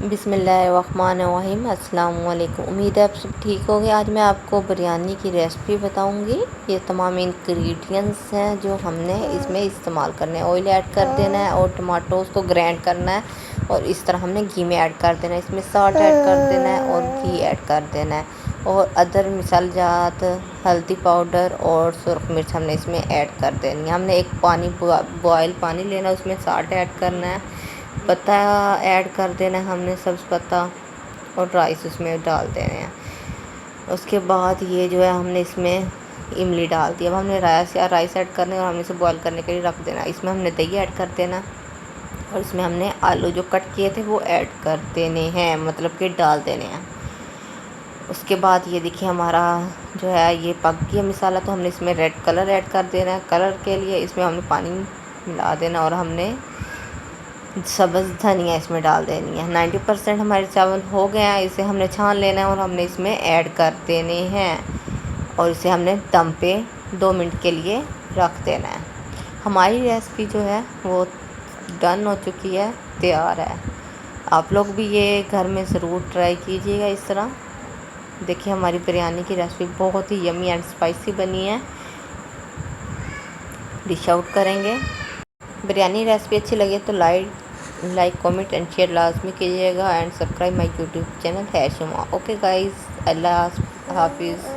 बिस्मिल्लाहिर्रहमानिर्रहीम। अस्सलाम वालेकुम। उम्मीद है आप सब ठीक होंगे। आज मैं आपको बिरयानी की रेसिपी बताऊंगी। ये तमाम इंग्रेडिएंट्स हैं जो हमने इसमें इस्तेमाल करने हैं। ऑयल ऐड कर देना है और टमाटोज को ग्राइंड करना है और इस तरह हमने घी में ऐड कर देना है। इसमें साल्ट ऐड कर देना है और घी ऐड कर देना है और अदर मिसालजात, हल्दी पाउडर और सुरख मिर्च हमने इसमें ऐड कर देनी है। हमने एक बॉयल पानी लेना, उसमें साल्ट ऐड करना है, पत्ता ऐड कर देना है हमने, सब्ज़ पत्ता, और राइस उसमें डाल देने हैं। उसके बाद ये जो है हमने इसमें इमली डाल दी। अब हमने राइस ऐड करने और हमने इसे बॉईल करने के लिए रख देना। इसमें हमने दही ऐड कर देना और इसमें हमने आलू जो कट किए थे वो ऐड कर देने हैं, मतलब कि डाल देने हैं। उसके बाद ये देखिए हमारा जो है ये पक गया मसाला, तो हमने इसमें रेड कलर ऐड कर देना है। कलर के लिए इसमें हमने पानी मिला देना और हमने सब्ज़ धनिया इसमें डाल देनी है। 90% हमारे चावल हो गए हैं। इसे हमने छान लेना है और हमने इसमें ऐड कर देने हैं और इसे हमने दम पे 2 मिनट के लिए रख देना है। हमारी रेसिपी जो है वो डन हो चुकी है, तैयार है। आप लोग भी ये घर में ज़रूर ट्राई कीजिएगा इस तरह। देखिए हमारी बिरयानी की रेसिपी बहुत ही यमी एंड स्पाइसी बनी है। डिश आउट करेंगे। बिरयानी रेसिपी अच्छी लगे तो लाइक कमेंट एंड शेयर लाजमी कीजिएगा and subscribe my YouTube channel है शुमा। ओके गाइस, अल्लाह हाफिज़।